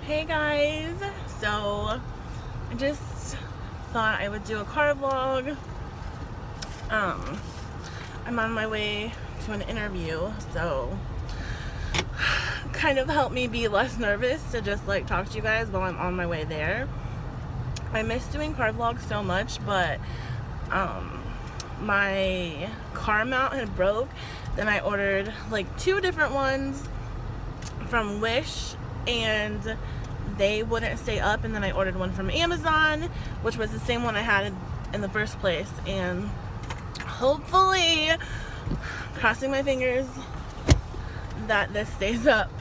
Hey guys, so I just thought I would do a car vlog. I'm on my way to an interview, so kind of help me be less nervous to just like talk to you guys while I'm on my way there. I miss doing car vlogs so much, but my car mount had broke. Then I ordered like 2 different ones from Wish and they wouldn't stay up, and then I ordered one from Amazon, which was the same one I had in the first place, and hopefully, crossing my fingers, that this stays up.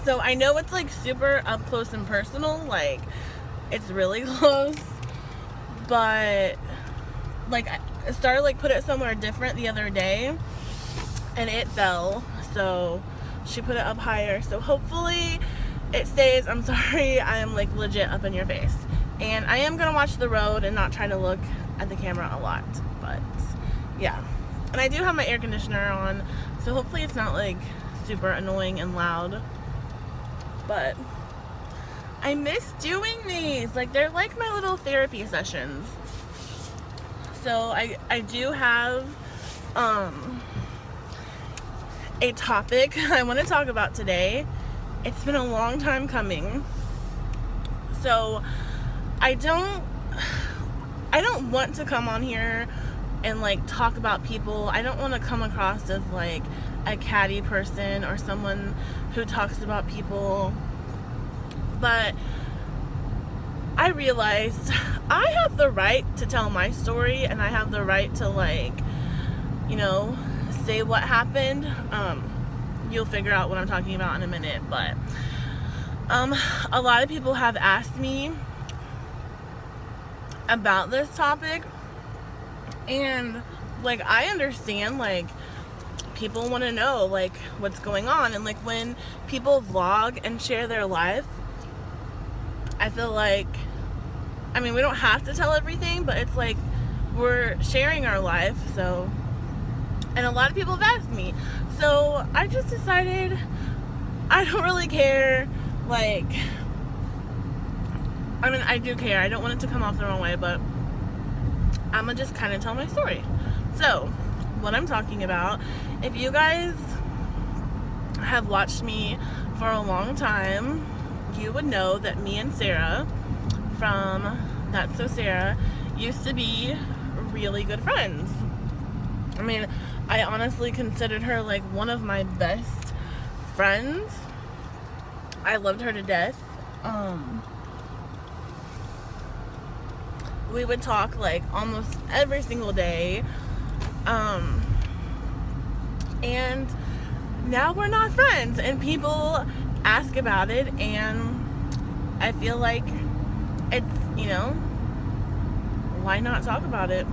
So I know it's like super up close and personal, like it's really close, but like I started like put it somewhere different the other day and it fell, so she put it up higher, so hopefully it stays. I'm sorry, I am like legit up in your face, and I am gonna watch the road and not try to look at the camera a lot, but yeah. And I do have my air conditioner on, so hopefully it's not like super annoying and loud, but I miss doing these. Like, they're like my little therapy sessions. So I do have a topic I want to talk about today. It's been a long time coming. So I don't want to come on here and like talk about people. I don't want to come across as like a catty person or someone who talks about people. But I realized I have the right to tell my story, and I have the right to like, you know, say what happened. You'll figure out what I'm talking about in a minute, but a lot of people have asked me about this topic, and like I understand, like people want to know like what's going on, and like when people vlog and share their life, I feel like, I mean, we don't have to tell everything, but it's like we're sharing our life. So, and a lot of people have asked me, so I just decided I don't really care. Like, I mean, I do care. I don't want it to come off the wrong way, but I'm gonna just kind of tell my story. So, what I'm talking about, if you guys have watched me for a long time, you would know that me and Sarah from That's So Sarah used to be really good friends. I mean, I honestly considered her like one of my best friends. I loved her to death. We would talk like almost every single day. And now we're not friends, and people ask about it, and I feel like it's, you know, why not talk about it?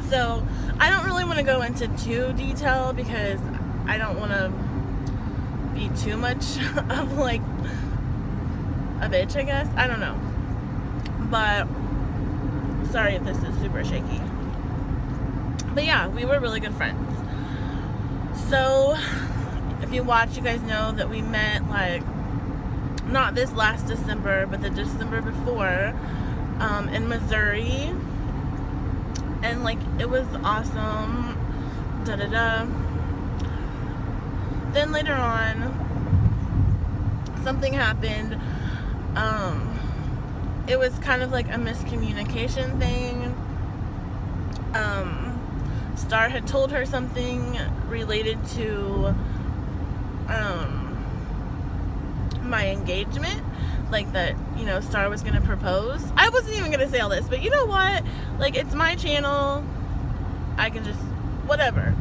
So I don't really want to go into too detail because I don't want to be too much of like a bitch, I guess. I don't know, but sorry if this is super shaky. But yeah, we were really good friends. So if you watch, you guys know that we met like not this last December, but the December before, in Missouri, and like it was awesome. Then later on, something happened. It was kind of like a miscommunication thing. Star had told her something related to my engagement, like that, you know, Star was gonna propose. I wasn't even gonna say all this, but you know what, like, it's my channel, I can just whatever.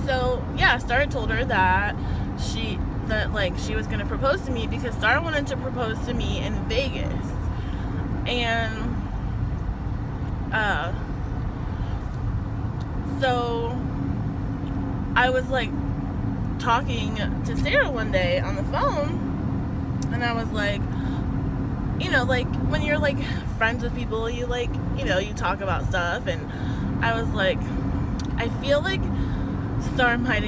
So yeah, Star had told her that she was gonna propose to me because Star wanted to propose to me in Vegas. And so I was like talking to Sarah one day on the phone, and I was like, you know, like when you're like friends with people, you like, you know, you talk about stuff, and I was like, I feel like Star might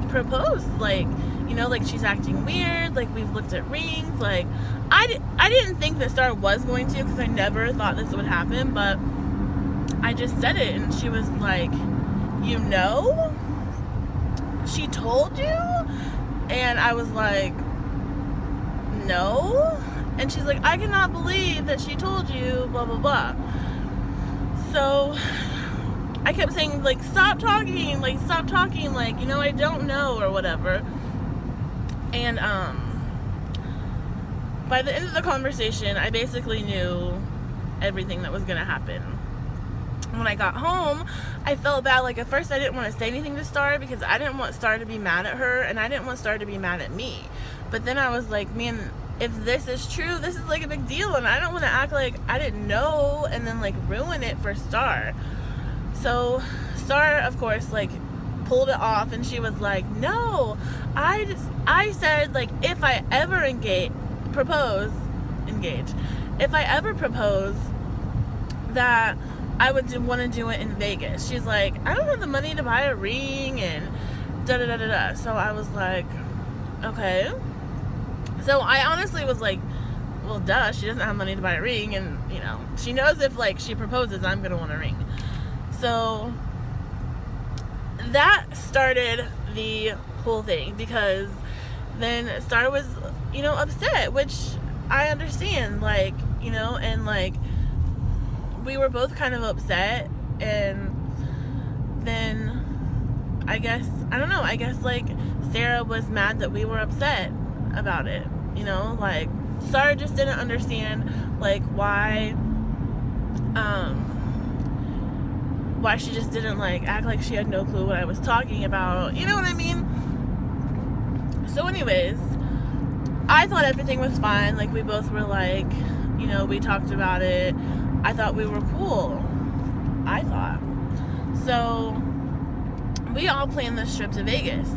propose, like, you know, like she's acting weird, like we've looked at rings, like I didn't think that Star was going to, because I never thought this would happen, but I just said it, and she was like, you know, she told you? And I was like, no. And she's like, I cannot believe that she told you, blah blah blah. So I kept saying, like, stop talking, like, you know, I don't know, or whatever. And by the end of the conversation, I basically knew everything that was gonna happen. When I got home, I felt bad. Like, at first I didn't want to say anything to Star, because I didn't want Star to be mad at her, and I didn't want Star to be mad at me. But then I was like, man, if this is true, this is like a big deal, and I don't want to act like I didn't know and then like ruin it for Star. So Star, of course, like pulled it off, and she was like, no, I said, like, if I ever propose, that I would want to do it in Vegas. She's like, I don't have the money to buy a ring, and da da da da da. So I was like, okay. So I honestly was like, well, duh, she doesn't have money to buy a ring, and, you know, she knows if, like, she proposes, I'm gonna want a ring. So that started the whole thing, because then Star was, you know, upset, which I understand, like, you know, and like we were both kind of upset, and then I guess like Sarah was mad that we were upset about it, you know, like Star just didn't understand, like, why she just didn't, like, act like she had no clue what I was talking about, you know what I mean? So anyways, I thought everything was fine, like, we both were like, you know, we talked about it, I thought we were cool, so we all planned this trip to Vegas.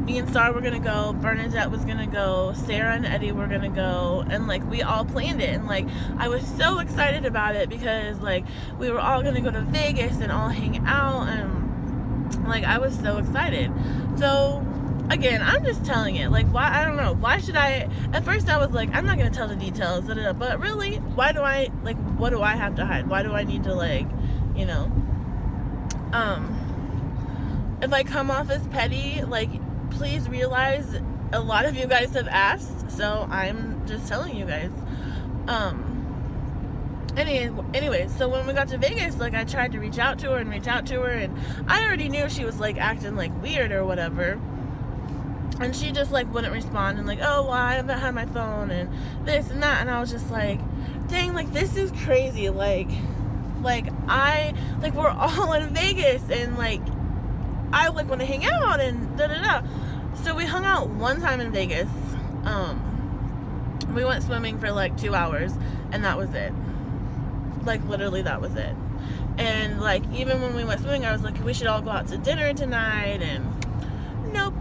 Me and Star were gonna go, Bernadette was gonna go, Sarah and Eddie were gonna go, and like we all planned it, and like I was so excited about it, because like we were all gonna go to Vegas and all hang out, and like I was so excited. So again, I'm just telling it, like, why, I don't know, why should I, at first I was like, I'm not gonna tell the details, but really, why do I, like, what do I have to hide? Why do I need to, like, you know, if I come off as petty, like, please realize a lot of you guys have asked, so I'm just telling you guys. Anyway, so when we got to Vegas, like, I tried to reach out to her, and I already knew she was, like, acting, like, weird or whatever, and she just, like, wouldn't respond, and, like, oh, well, I haven't had my phone, and this and that, and I was just like, dang, like, this is crazy, like, we're all in Vegas, and, like, I, like, want to hang out, and da-da-da. So we hung out one time in Vegas. We went swimming for, like, 2 hours, and that was it. Like, literally, that was it. And, like, even when we went swimming, I was like, we should all go out to dinner tonight, and nope.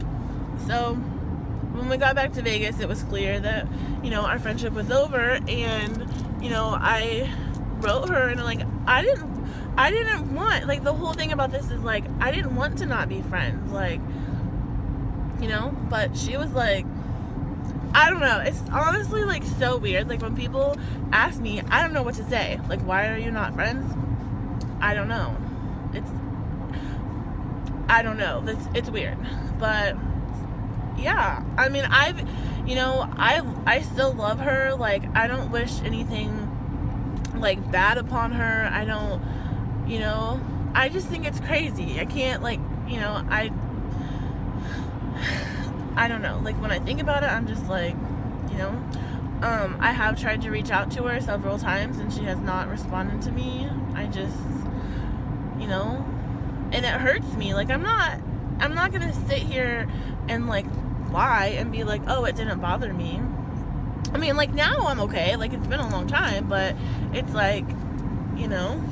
So when we got back to Vegas, it was clear that, you know, our friendship was over, and, you know, I wrote her, and, like, I didn't want, like, the whole thing about this is, like, I didn't want to not be friends, like, you know, but she was like, I don't know, it's honestly, like, so weird, like, when people ask me, I don't know what to say, like, why are you not friends? I don't know, it's weird, but yeah, I mean, I still love her, like, I don't wish anything, like, bad upon her, I don't, you know, I just think it's crazy, I can't, like, you know, I don't know, like, when I think about it, I'm just like, you know, I have tried to reach out to her several times, and she has not responded to me, I just, you know, and it hurts me, like, I'm not gonna sit here and, like, lie and be like, oh, it didn't bother me. I mean, like, now I'm okay, like, it's been a long time, but it's like, you know,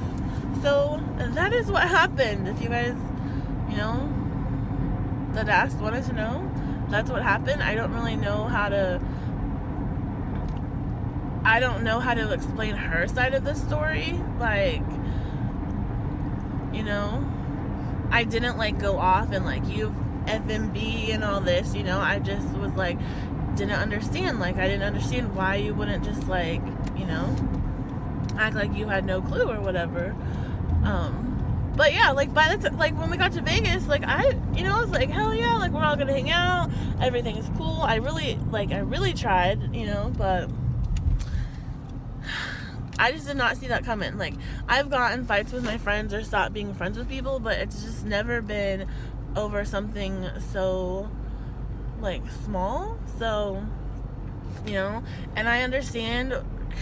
so that is what happened. If you guys, you know, that asked wanted to know, that's what happened. I don't know how to explain her side of the story, like, you know, I didn't like go off and like you FMB and all this, you know. I just was like, didn't understand. Like, I didn't understand why you wouldn't just like, you know, act like you had no clue or whatever. But yeah, like by the like when we got to Vegas, like I was like, hell yeah, like we're all gonna hang out, everything is cool. I really tried, you know, but I just did not see that coming. Like, I've gotten fights with my friends or stopped being friends with people, but it's just never been over something so like small. So, you know, and I understand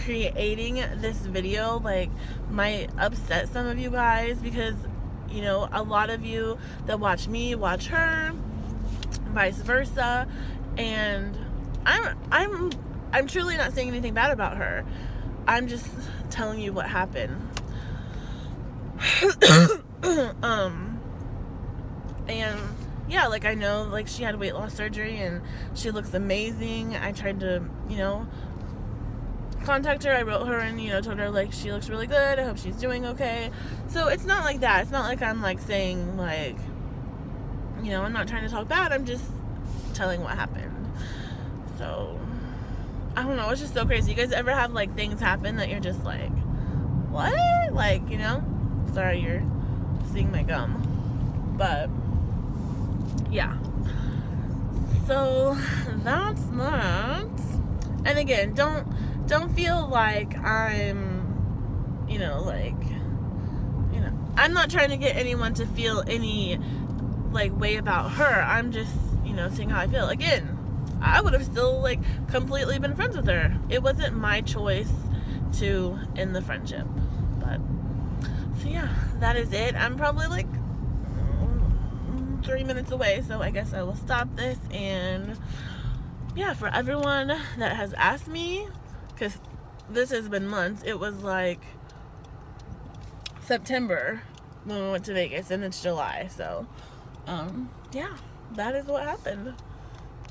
creating this video like might upset some of you guys, because, you know, a lot of you that watch me watch her, vice versa, and I'm truly not saying anything bad about her. I'm just telling you what happened. And yeah, like I know like she had weight loss surgery and she looks amazing. I tried to, you know, contact her. I wrote her and, you know, told her like she looks really good. I hope she's doing okay. So it's not like that. It's not like I'm like saying like, you know, I'm not trying to talk bad. I'm just telling what happened. So I don't know. It's just so crazy. You guys ever have like things happen that you're just like, what? Like, you know? Sorry, you're seeing my gum. But yeah. So that's that. And again, don't feel like I'm, you know, like, you know, I'm not trying to get anyone to feel any like way about her. I'm just, you know, saying how I feel. Again, I would have still like completely been friends with her. It wasn't my choice to end the friendship. But so yeah, that is it. I'm probably like 3 minutes away, so I guess I will stop this. And yeah, for everyone that has asked me, because this has been months, it was like September when we went to Vegas and it's July. So yeah, that is what happened.